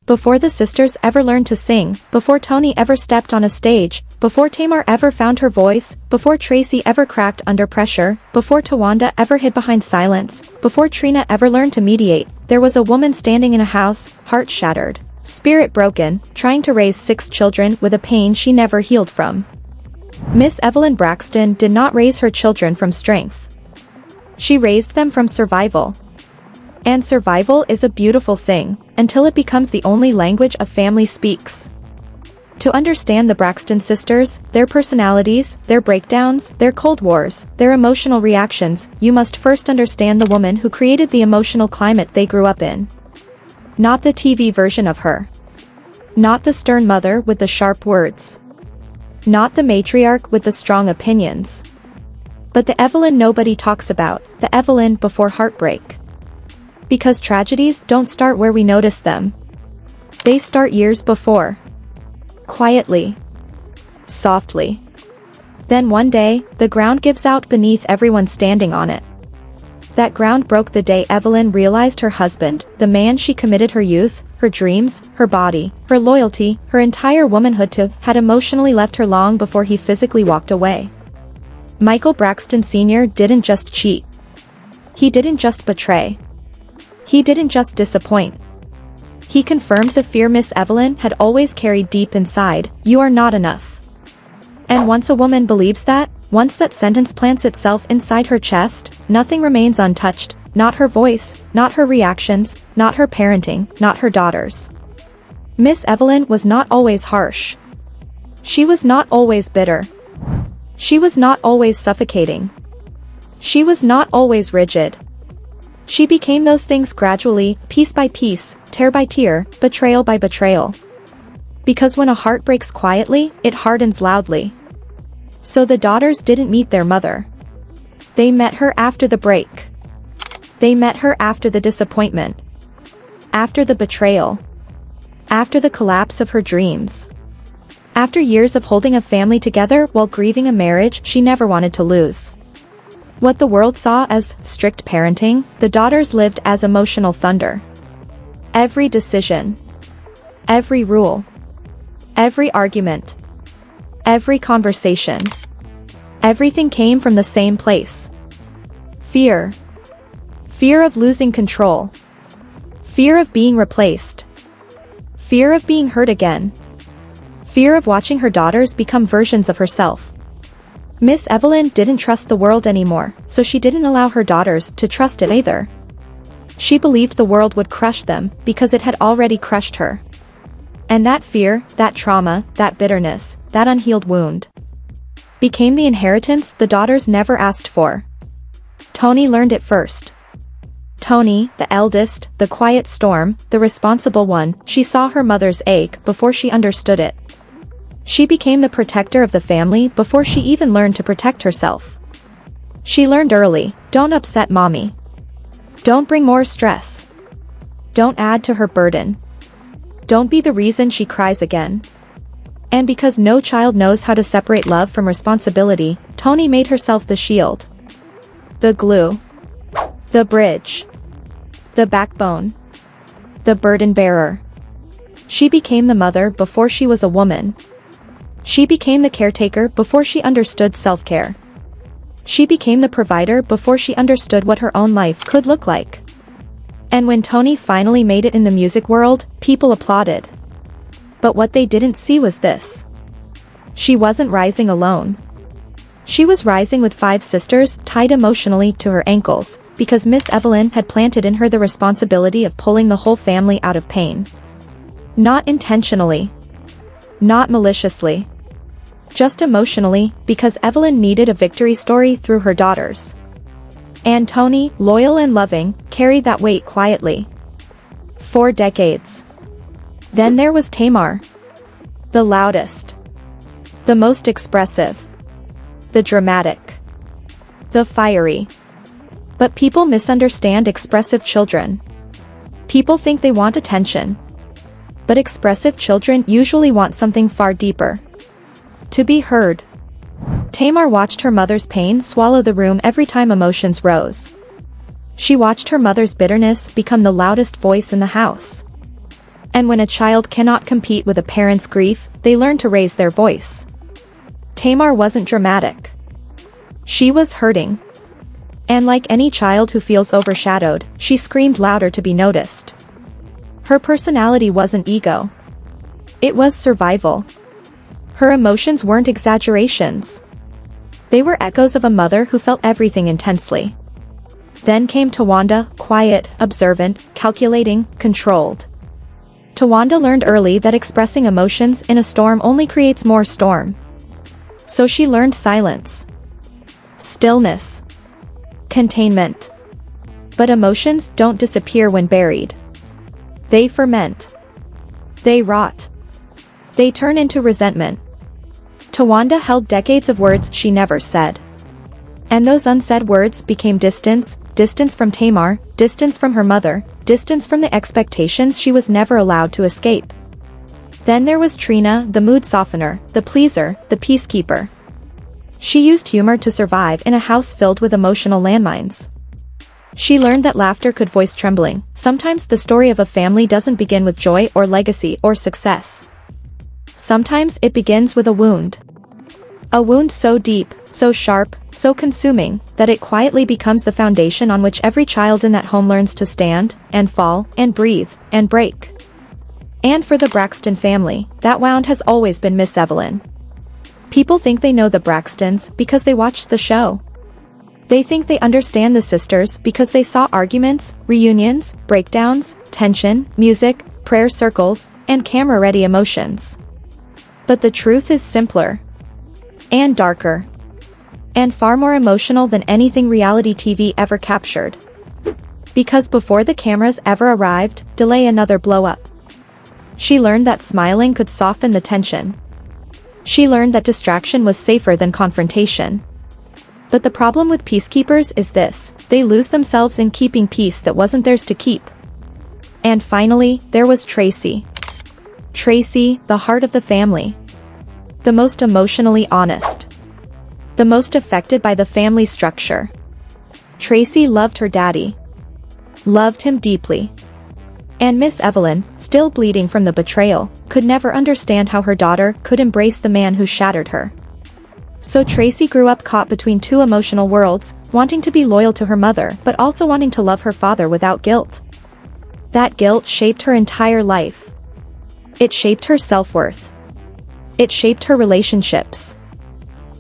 Before the sisters ever learned to sing, before Toni ever stepped on a stage, before Tamar ever found her voice, before Traci ever cracked under pressure, before Towanda ever hid behind silence, before Trina ever learned to mediate, there was a woman standing in a house, heart shattered, spirit broken, trying to raise 6 children with a pain she never healed from. Miss Evelyn Braxton did not raise her children from strength. She raised them from survival. And survival is a beautiful thing, until it becomes the only language a family speaks. To understand the Braxton sisters, their personalities, their breakdowns, their cold wars, their emotional reactions, you must first understand the woman who created the emotional climate they grew up in. Not the TV version of her. Not the stern mother with the sharp words. Not the matriarch with the strong opinions. But the Evelyn nobody talks about, the Evelyn before heartbreak. Because tragedies don't start where we notice them. They start years before. Quietly. Softly. Then one day, the ground gives out beneath everyone standing on it. That ground broke the day Evelyn realized her husband, the man she committed her youth, her dreams, her body, her loyalty, her entire womanhood to, had emotionally left her long before he physically walked away. Michael Braxton Sr. didn't just cheat. He didn't just betray. He didn't just disappoint. He confirmed the fear Miss Evelyn had always carried deep inside: you are not enough. And once a woman believes that, once that sentence plants itself inside her chest, nothing remains untouched, not her voice, not her reactions, not her parenting, not her daughters. Miss Evelyn was not always harsh. She was not always bitter. She was not always suffocating. She was not always rigid. She became those things gradually, piece by piece, tear by tear, betrayal by betrayal. Because when a heart breaks quietly, it hardens loudly. So the daughters didn't meet their mother. They met her after the break. They met her after the disappointment. After the betrayal. After the collapse of her dreams. After years of holding a family together while grieving a marriage she never wanted to lose. What the world saw as strict parenting, the daughters lived as emotional thunder. Every decision. Every rule. Every argument. Every conversation. Everything came from the same place. Fear. Fear of losing control. Fear of being replaced. Fear of being hurt again. Fear of watching her daughters become versions of herself. Miss Evelyn didn't trust the world anymore, so she didn't allow her daughters to trust it either. She believed the world would crush them, because it had already crushed her. And that fear, that trauma, that bitterness, that unhealed wound, became the inheritance the daughters never asked for. Toni learned it first. Toni, the eldest, the quiet storm, the responsible one, she saw her mother's ache before she understood it. She became the protector of the family before she even learned to protect herself. She learned early: don't upset mommy. Don't bring more stress. Don't add to her burden. Don't be the reason she cries again. And because no child knows how to separate love from responsibility, Toni made herself the shield. The glue. The bridge. The backbone. The burden bearer. She became the mother before she was a woman. She became the caretaker before she understood self-care. She became the provider before she understood what her own life could look like. And when Toni finally made it in the music world, people applauded. But what they didn't see was this. She wasn't rising alone. She was rising with 5 sisters tied emotionally to her ankles, because Miss Evelyn had planted in her the responsibility of pulling the whole family out of pain. Not intentionally. Not maliciously. Just emotionally, because Evelyn needed a victory story through her daughters. And Toni, loyal and loving, carried that weight quietly. 4 decades. Then there was Tamar. The loudest. The most expressive. The dramatic. The fiery. But people misunderstand expressive children. People think they want attention. But expressive children usually want something far deeper. To be heard. Tamar watched her mother's pain swallow the room every time emotions rose. She watched her mother's bitterness become the loudest voice in the house. And when a child cannot compete with a parent's grief, they learn to raise their voice. Tamar wasn't dramatic. She was hurting. And like any child who feels overshadowed, she screamed louder to be noticed. Her personality wasn't ego. It was survival. Her emotions weren't exaggerations. They were echoes of a mother who felt everything intensely. Then came Towanda, quiet, observant, calculating, controlled. Towanda learned early that expressing emotions in a storm only creates more storm. So she learned silence. Stillness. Containment. But emotions don't disappear when buried. They ferment. They rot. They turn into resentment. Towanda held decades of words she never said. And those unsaid words became distance, distance from Tamar, distance from her mother, distance from the expectations she was never allowed to escape. Then there was Trina, the mood softener, the pleaser, the peacekeeper. She used humor to survive in a house filled with emotional landmines. She learned that laughter could voice trembling. Sometimes the story of a family doesn't begin with joy or legacy or success. Sometimes it begins with a wound. A wound so deep, so sharp, so consuming, that it quietly becomes the foundation on which every child in that home learns to stand, and fall, and breathe, and break. And for the Braxton family, that wound has always been Miss Evelyn. People think they know the Braxtons because they watched the show. They think they understand the sisters because they saw arguments, reunions, breakdowns, tension, music, prayer circles, and camera-ready emotions. But the truth is simpler. And darker. And far more emotional than anything reality TV ever captured. Because before the cameras ever arrived, delay another blow-up. She learned that smiling could soften the tension. She learned that distraction was safer than confrontation. But the problem with peacekeepers is this: they lose themselves in keeping peace that wasn't theirs to keep. And finally, there was Traci. Traci, the heart of the family. The most emotionally honest. The most affected by the family structure. Traci loved her daddy. Loved him deeply. And Miss Evelyn, still bleeding from the betrayal, could never understand how her daughter could embrace the man who shattered her. So Traci grew up caught between two emotional worlds, wanting to be loyal to her mother but also wanting to love her father without guilt. That guilt shaped her entire life. It shaped her self-worth. It shaped her relationships.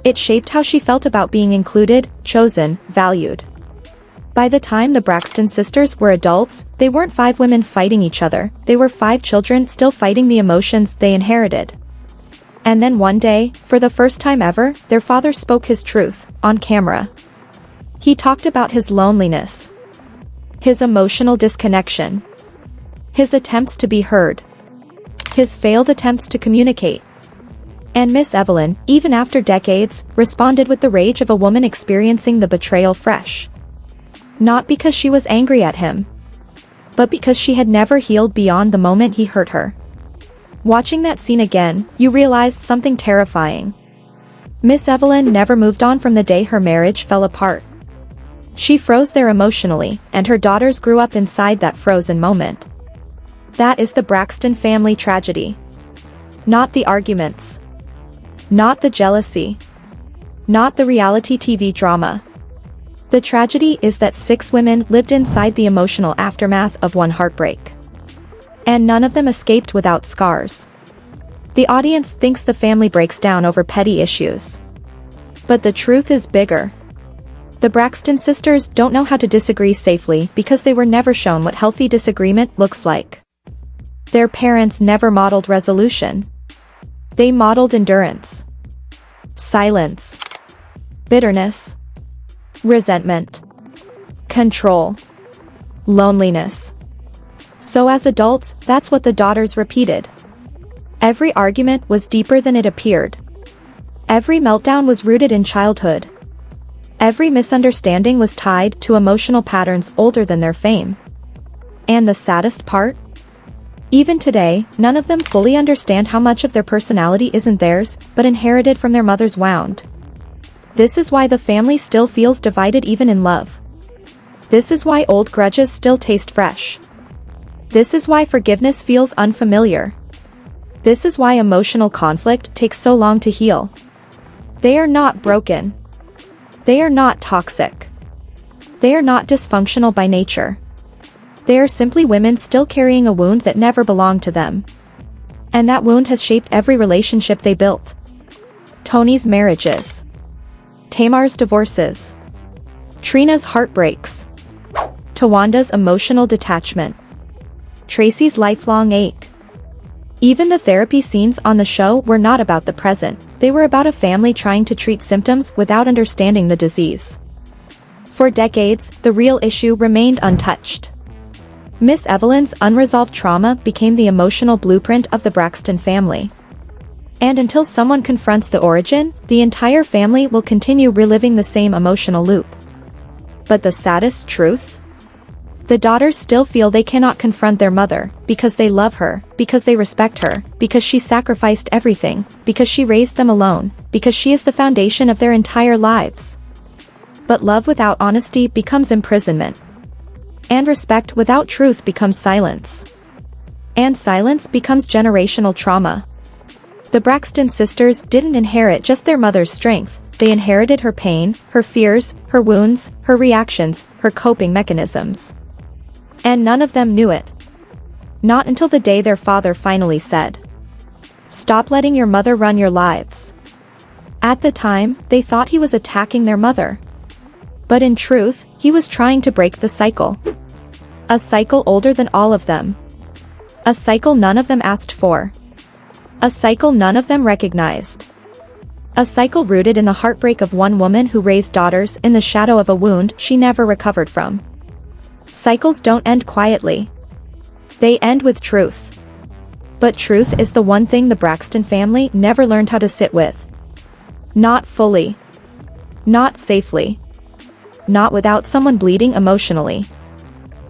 It shaped how she felt about being included, chosen, valued. By the time the Braxton sisters were adults, they weren't 5 women fighting each other, they were 5 children still fighting the emotions they inherited. And then one day, for the first time ever, their father spoke his truth, on camera. He talked about his loneliness. His emotional disconnection. His attempts to be heard. His failed attempts to communicate. And Miss Evelyn, even after decades, responded with the rage of a woman experiencing the betrayal fresh. Not because she was angry at him, but because she had never healed beyond the moment he hurt her. Watching that scene again, you realized something terrifying. Miss Evelyn never moved on from the day her marriage fell apart. She froze there emotionally, and her daughters grew up inside that frozen moment. That is the Braxton family tragedy. Not the arguments. Not the jealousy. Not the reality TV drama. The tragedy is that 6 women lived inside the emotional aftermath of one heartbreak. And none of them escaped without scars. The audience thinks the family breaks down over petty issues. But the truth is bigger. The Braxton sisters don't know how to disagree safely because they were never shown what healthy disagreement looks like. Their parents never modeled resolution. They modeled endurance. Silence. Bitterness. Resentment. Control. Loneliness. So as adults, that's what the daughters repeated. Every argument was deeper than it appeared. Every meltdown was rooted in childhood. Every misunderstanding was tied to emotional patterns older than their fame. And the saddest part? Even today, none of them fully understand how much of their personality isn't theirs, but inherited from their mother's wound. This is why the family still feels divided even in love. This is why old grudges still taste fresh. This is why forgiveness feels unfamiliar. This is why emotional conflict takes so long to heal. They are not broken. They are not toxic. They are not dysfunctional by nature. They are simply women still carrying a wound that never belonged to them. And that wound has shaped every relationship they built. Toni's marriages. Tamar's divorces. Trina's heartbreaks. Towanda's emotional detachment. Traci's lifelong ache. Even the therapy scenes on the show were not about the present, they were about a family trying to treat symptoms without understanding the disease. For decades, the real issue remained untouched. Miss Evelyn's unresolved trauma became the emotional blueprint of the Braxton family. And until someone confronts the origin, the entire family will continue reliving the same emotional loop. But the saddest truth? The daughters still feel they cannot confront their mother, because they love her, because they respect her, because she sacrificed everything, because she raised them alone, because she is the foundation of their entire lives. But love without honesty becomes imprisonment. And respect without truth becomes silence. And silence becomes generational trauma. The Braxton sisters didn't inherit just their mother's strength, they inherited her pain, her fears, her wounds, her reactions, her coping mechanisms. And none of them knew it. Not until the day their father finally said, "Stop letting your mother run your lives." At the time, they thought he was attacking their mother. But in truth, he was trying to break the cycle. A cycle older than all of them. A cycle none of them asked for. A cycle none of them recognized. A cycle rooted in the heartbreak of one woman who raised daughters in the shadow of a wound she never recovered from. Cycles don't end quietly. They end with truth. But truth is the one thing the Braxton family never learned how to sit with. Not fully. Not safely. Not without someone bleeding emotionally.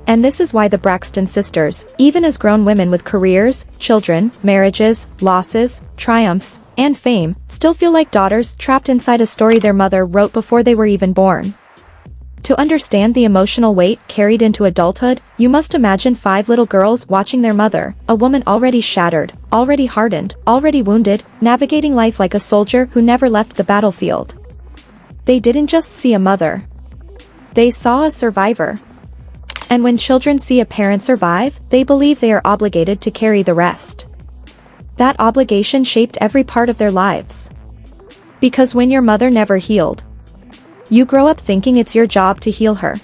And this is why the Braxton sisters, even as grown women with careers, children, marriages, losses, triumphs, and fame, still feel like daughters trapped inside a story their mother wrote before they were even born. To understand the emotional weight carried into adulthood, you must imagine 5 little girls watching their mother, a woman already shattered, already hardened, already wounded, navigating life like a soldier who never left the battlefield. They didn't just see a mother. They saw a survivor. And when children see a parent survive, they believe they are obligated to carry the rest. That obligation shaped every part of their lives. Because when your mother never healed, you grow up thinking it's your job to heal her.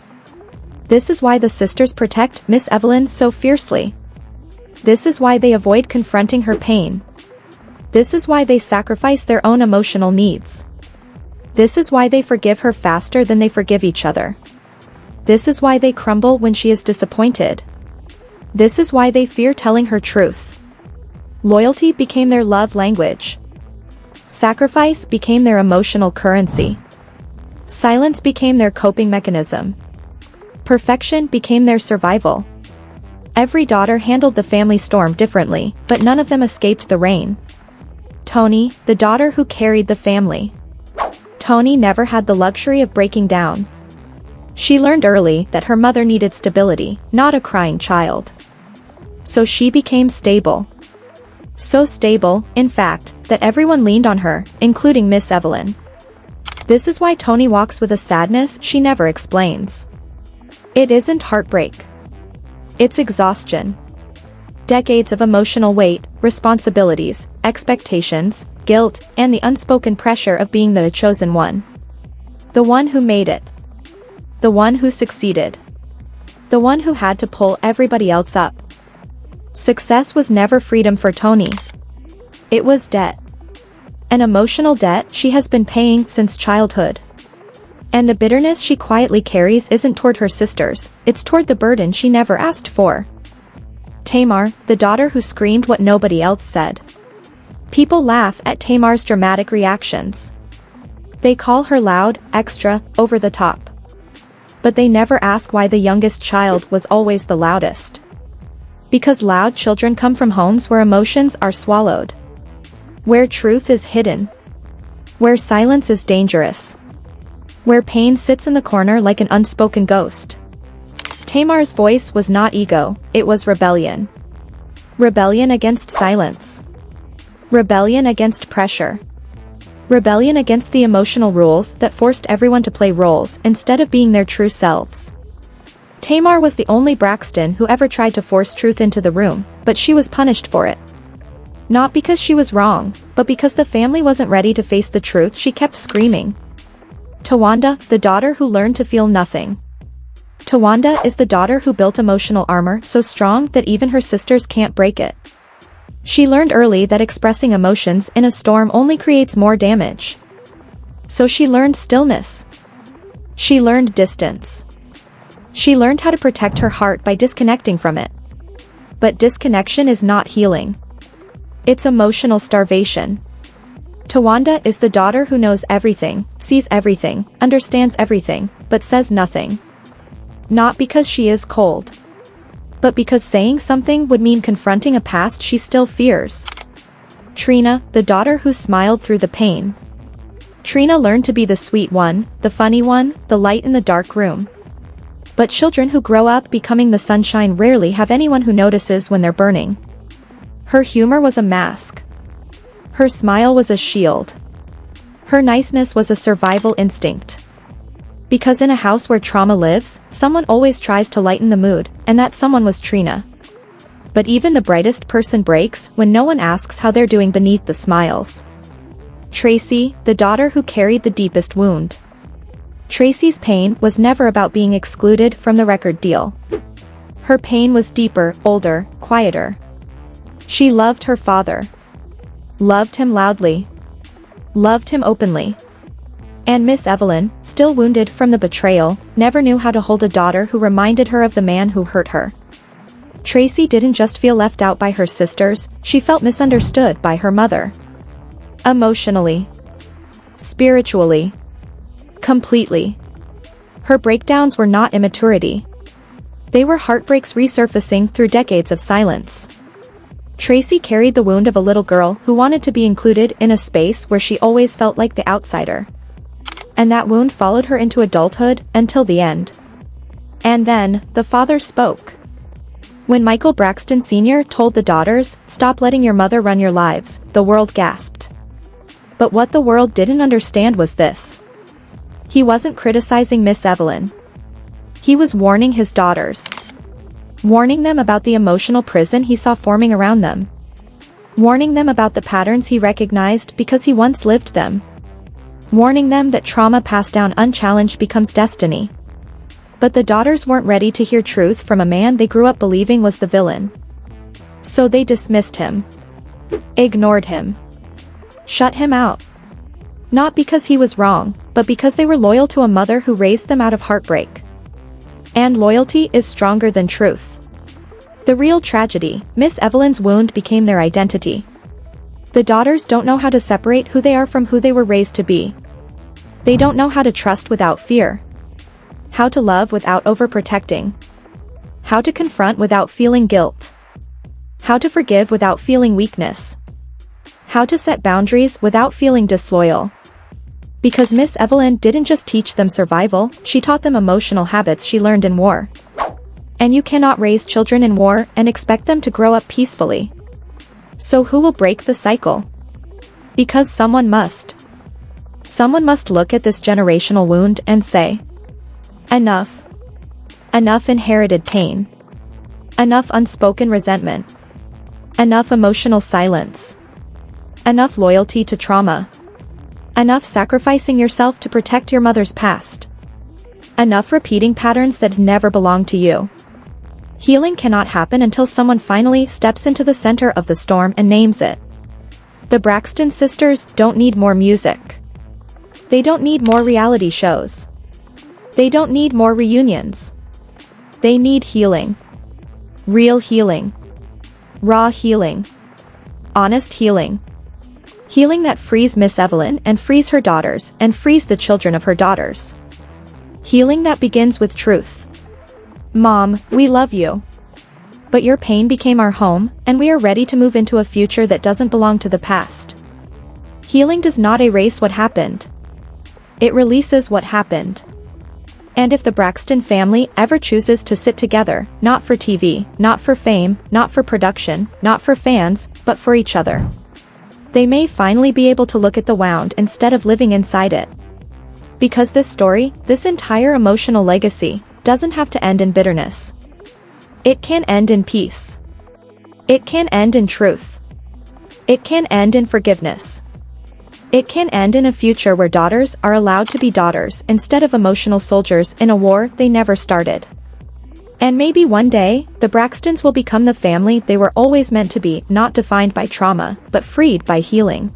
This is why the sisters protect Miss Evelyn so fiercely. This is why they avoid confronting her pain. This is why they sacrifice their own emotional needs. This is why they forgive her faster than they forgive each other. This is why they crumble when she is disappointed. This is why they fear telling her truth. Loyalty became their love language. Sacrifice became their emotional currency. Silence became their coping mechanism. Perfection became their survival. Every daughter handled the family storm differently, but none of them escaped the rain. Toni, the daughter who carried the family. Toni never had the luxury of breaking down. She learned early that her mother needed stability, not a crying child. So she became stable. So stable, in fact, that everyone leaned on her, including Miss Evelyn. This is why Toni walks with a sadness she never explains. It isn't heartbreak. It's exhaustion. Decades of emotional weight, responsibilities, expectations, guilt, and the unspoken pressure of being the chosen one. The one who made it. The one who succeeded. The one who had to pull everybody else up. Success was never freedom for Toni. It was debt. An emotional debt she has been paying since childhood. And the bitterness she quietly carries isn't toward her sisters, it's toward the burden she never asked for. Tamar, the daughter who screamed what nobody else said. People laugh at Tamar's dramatic reactions. They call her loud, extra, over the top. But they never ask why the youngest child was always the loudest. Because loud children come from homes where emotions are swallowed. Where truth is hidden. Where silence is dangerous. Where pain sits in the corner like an unspoken ghost. Tamar's voice was not ego, it was rebellion. Rebellion against silence. Rebellion against pressure. Rebellion against the emotional rules that forced everyone to play roles instead of being their true selves. Tamar was the only Braxton who ever tried to force truth into the room, but she was punished for it. Not because she was wrong, but because the family wasn't ready to face the truth. She kept screaming. Towanda, the daughter who learned to feel nothing. Towanda is the daughter who built emotional armor so strong that even her sisters can't break it. She learned early that expressing emotions in a storm only creates more damage. So she learned stillness. She learned distance. She learned how to protect her heart by disconnecting from it. But disconnection is not healing. It's emotional starvation. Towanda is the daughter who knows everything, sees everything, understands everything, but says nothing. Not because she is cold, but because saying something would mean confronting a past she still fears. Trina, the daughter who smiled through the pain. Trina learned to be the sweet one, the funny one, the light in the dark room. But children who grow up becoming the sunshine rarely have anyone who notices when they're burning. Her humor was a mask. Her smile was a shield. Her niceness was a survival instinct. Because in a house where trauma lives, someone always tries to lighten the mood, and that someone was Trina. But even the brightest person breaks when no one asks how they're doing beneath the smiles. Traci, the daughter who carried the deepest wound. Traci's pain was never about being excluded from the record deal. Her pain was deeper, older, quieter. She loved her father. Loved him loudly. Loved him openly. And Miss Evelyn, still wounded from the betrayal, never knew how to hold a daughter who reminded her of the man who hurt her. Traci didn't just feel left out by her sisters, she felt misunderstood by her mother. Emotionally. Spiritually. Completely. Her breakdowns were not immaturity. They were heartbreaks resurfacing through decades of silence. Traci carried the wound of a little girl who wanted to be included in a space where she always felt like the outsider. And that wound followed her into adulthood until the end. And then, the father spoke. When Michael Braxton Sr. told the daughters, "Stop letting your mother run your lives," the world gasped. But what the world didn't understand was this. He wasn't criticizing Miss Evelyn. He was warning his daughters. Warning them about the emotional prison he saw forming around them. Warning them about the patterns he recognized because he once lived them. Warning them that trauma passed down unchallenged becomes destiny. But the daughters weren't ready to hear truth from a man they grew up believing was the villain. So they dismissed him. Ignored him. Shut him out. Not because he was wrong, but because they were loyal to a mother who raised them out of heartbreak. And loyalty is stronger than truth. The real tragedy, Miss Evelyn's wound became their identity. The daughters don't know how to separate who they are from who they were raised to be. They don't know how to trust without fear. How to love without overprotecting. How to confront without feeling guilt. How to forgive without feeling weakness. How to set boundaries without feeling disloyal. Because Miss Evelyn didn't just teach them survival, she taught them emotional habits she learned in war. And you cannot raise children in war and expect them to grow up peacefully. So who will break the cycle? Because someone must. Someone must look at this generational wound and say, enough. Enough inherited pain. Enough unspoken resentment. Enough emotional silence. Enough loyalty to trauma. Enough sacrificing yourself to protect your mother's past. Enough repeating patterns that never belonged to you. Healing cannot happen until someone finally steps into the center of the storm and names it. The Braxton sisters don't need more music. They don't need more reality shows. They don't need more reunions. They need healing. Real healing. Raw healing. Honest healing. Healing that frees Miss Evelyn and frees her daughters and frees the children of her daughters. Healing that begins with truth. Mom, we love you. But your pain became our home, and we are ready to move into a future that doesn't belong to the past. Healing does not erase what happened. It releases what happened. And if the Braxton family ever chooses to sit together, not for TV, not for fame, not for production, not for fans, but for each other, they may finally be able to look at the wound instead of living inside it. Because this story, this entire emotional legacy, doesn't have to end in bitterness. It can end in peace. It can end in truth. It can end in forgiveness. It can end in a future where daughters are allowed to be daughters instead of emotional soldiers in a war they never started. And maybe one day, the Braxtons will become the family they were always meant to be, not defined by trauma, but freed by healing.